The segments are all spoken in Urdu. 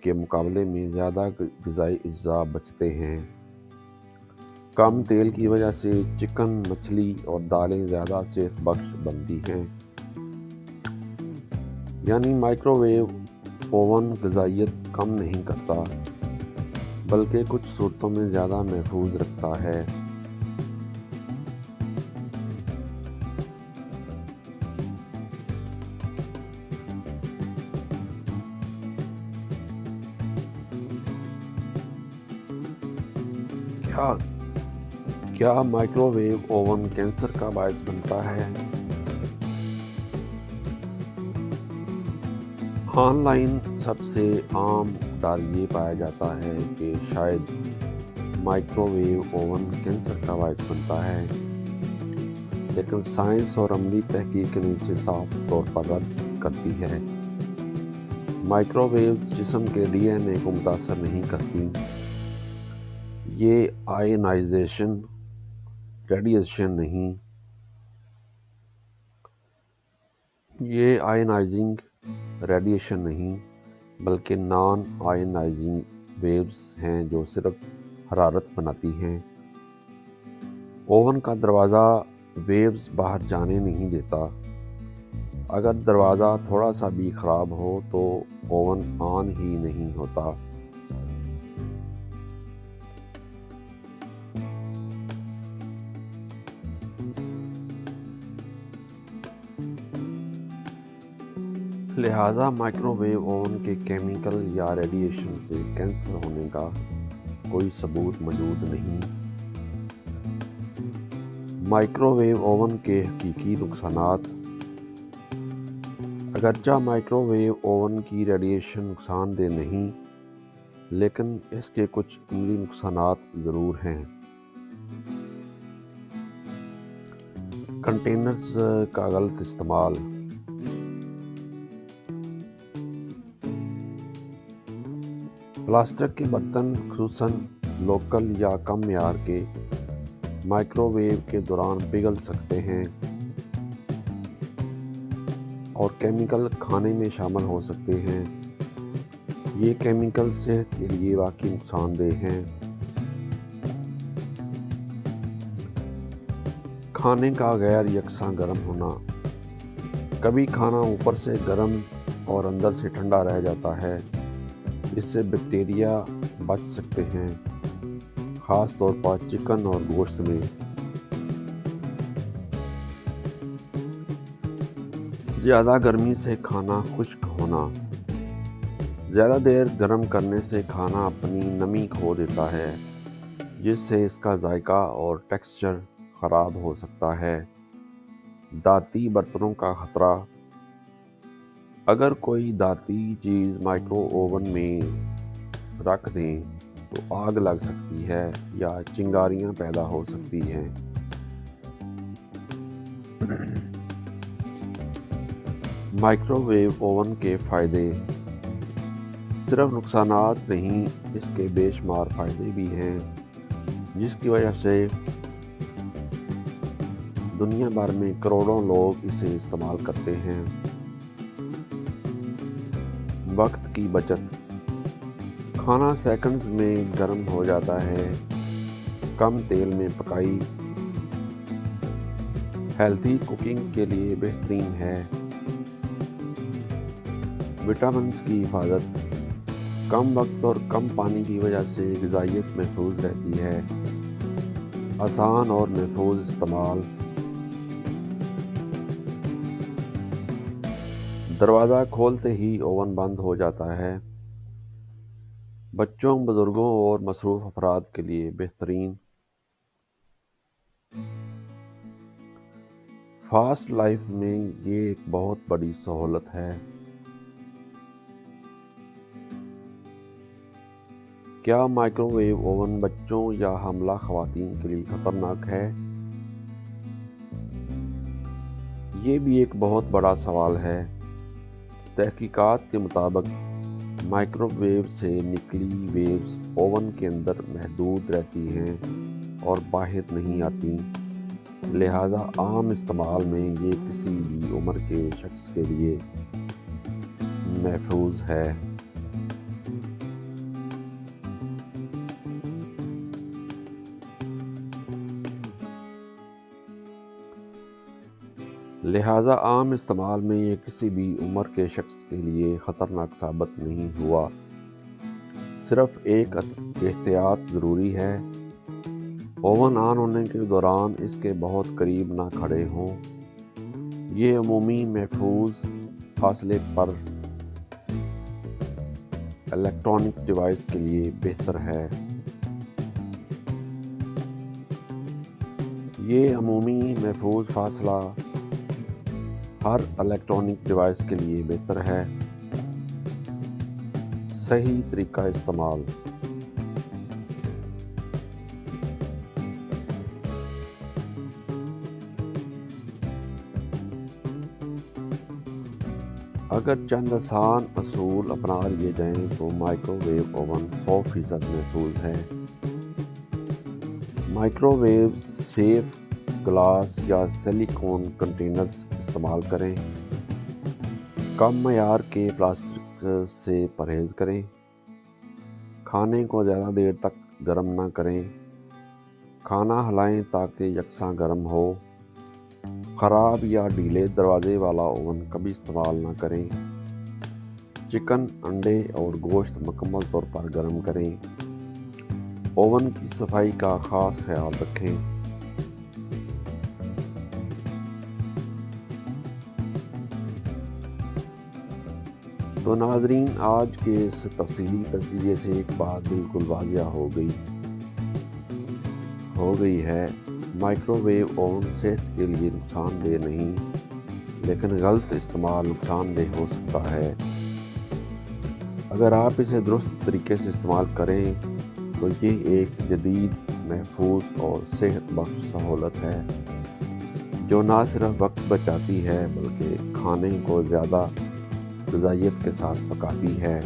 کے مقابلے میں زیادہ غذائی اجزاء بچتے ہیں۔ کم تیل کی وجہ سے چکن، مچھلی اور دالیں زیادہ صحت بخش بنتی ہیں۔ یعنی مائکرو ویو اوون غذائیت کم نہیں کرتا بلکہ کچھ صورتوں میں زیادہ محفوظ رکھتا ہے۔ کیا مائکرو ویو اوون کینسر کا باعث بنتا ہے؟ آن لائن سب سے عام ڈر یہ پایا جاتا ہے کہ شاید مائکرو ویو اوون کینسر کا باعث بنتا ہے، لیکن سائنس اور عملی تحقیق نے اسے صاف طور پر رد کرتی ہے۔ مائکرو ویوز جسم کے ڈی این اے کو متاثر نہیں کرتی۔ یہ آئنائزنگ ریڈیشن نہیں بلکہ نان آئنائزنگ ویوز ہیں جو صرف حرارت بناتی ہیں۔ اوون کا دروازہ ویوز باہر جانے نہیں دیتا۔ اگر دروازہ تھوڑا سا بھی خراب ہو تو اوون آن ہی نہیں ہوتا۔ لہٰذا مائکرو ویو اوون کے کیمیکل یا ریڈیشن سے کینسر ہونے کا کوئی ثبوت موجود نہیں۔ مائکرو ویو اوون کے حقیقی نقصانات۔ اگرچہ مائکرو ویو اوون کی ریڈیشن نقصان دہ نہیں، لیکن اس کے کچھ عملی نقصانات ضرور ہیں۔ کنٹینرز کا غلط استعمال۔ پلاسٹک کے برتن خصوصاً لوکل یا کم معیار کے مائکرو ویو کے دوران پگھل سکتے ہیں اور کیمیکل کھانے میں شامل ہو سکتے ہیں۔ یہ کیمیکل صحت کے لیے واقعی نقصان دہ ہیں۔ کھانے کا غیر یکساں گرم ہونا۔ کبھی کھانا اوپر سے گرم اور اندر سے ٹھنڈا رہ جاتا ہے، اس سے بیکٹیریا بچ سکتے ہیں، خاص طور پر چکن اور گوشت میں۔ زیادہ گرمی سے کھانا خشک ہونا۔ زیادہ دیر گرم کرنے سے کھانا اپنی نمی کھو دیتا ہے، جس سے اس کا ذائقہ اور ٹیکسچر خراب ہو سکتا ہے۔ داتی برتنوں کا خطرہ۔ اگر کوئی داتی چیز مائکرو اوون میں رکھ دیں تو آگ لگ سکتی ہے یا چنگاریاں پیدا ہو سکتی ہیں۔ مائکرو ویو اوون کے فائدے۔ صرف نقصانات نہیں، اس کے بے شمار فائدے بھی ہیں، جس کی وجہ سے دنیا بھر میں کروڑوں لوگ اسے استعمال کرتے ہیں۔ وقت کی بچت۔ کھانا سیکنڈز میں گرم ہو جاتا ہے، کم تیل میں پکائی، ہیلتھی کوکنگ کے لیے بہترین ہے۔ وٹامنز کی حفاظت۔ کم وقت اور کم پانی کی وجہ سے غذائیت محفوظ رہتی ہے۔ آسان اور محفوظ استعمال۔ دروازہ کھولتے ہی اوون بند ہو جاتا ہے۔ بچوں، بزرگوں اور مصروف افراد کے لیے بہترین۔ فاسٹ لائف میں یہ ایک بہت بڑی سہولت ہے۔ کیا مائکرو ویو اوون بچوں یا حاملہ خواتین کے لیے خطرناک ہے؟ یہ بھی ایک بہت بڑا سوال ہے۔ تحقیقات کے مطابق مائکرو ویو سے نکلی ویوز اوون کے اندر محدود رہتی ہیں اور باہر نہیں آتی، لہٰذا عام استعمال میں یہ کسی بھی عمر کے شخص کے لیے محفوظ ہے۔ لہٰذا عام استعمال میں یہ کسی بھی عمر کے شخص کے لیے خطرناک ثابت نہیں ہوا۔ صرف ایک احتیاط ضروری ہے، اوون آن ہونے کے دوران اس کے بہت قریب نہ کھڑے ہوں۔ یہ عمومی محفوظ فاصلے پر الیکٹرانک ڈیوائس کے لیے بہتر ہے۔ یہ عمومی محفوظ فاصلہ ہر الیکٹرانک ڈیوائس کے لیے بہتر ہے۔ صحیح طریقہ استعمال۔ اگر چند آسان اصول اپنا لیے جائیں تو مائکرو ویو اوون 100% محفوظ ہے۔ مائکرو ویو سیف گلاس یا سلیکون کنٹینرز استعمال کریں۔ کم معیار کے پلاسٹک سے پرہیز کریں۔ کھانے کو زیادہ دیر تک گرم نہ کریں۔ کھانا ہلائیں تاکہ یکساں گرم ہو۔ خراب یا ڈھیلے دروازے والا اوون کبھی استعمال نہ کریں۔ چکن، انڈے اور گوشت مکمل طور پر گرم کریں۔ اوون کی صفائی کا خاص خیال رکھیں۔ تو ناظرین، آج کے اس تفصیلی تجزیے سے ایک بات بالکل واضح ہو گئی ہے، مائکرو ویو اوون صحت کے لیے نقصان دہ نہیں، لیکن غلط استعمال نقصان دہ ہو سکتا ہے۔ اگر آپ اسے درست طریقے سے استعمال کریں تو یہ ایک جدید، محفوظ اور صحت بخش سہولت ہے جو نہ صرف وقت بچاتی ہے بلکہ کھانے کو زیادہ غذائیت کے ساتھ پکاتی ہے۔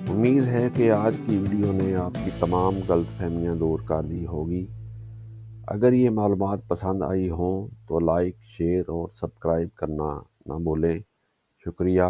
امید ہے کہ آج کی ویڈیو نے آپ کی تمام غلط فہمیاں دور کر دی ہوگی۔ اگر یہ معلومات پسند آئی ہوں تو لائک، شیئر اور سبسکرائب کرنا نہ بھولیں۔ شکریہ۔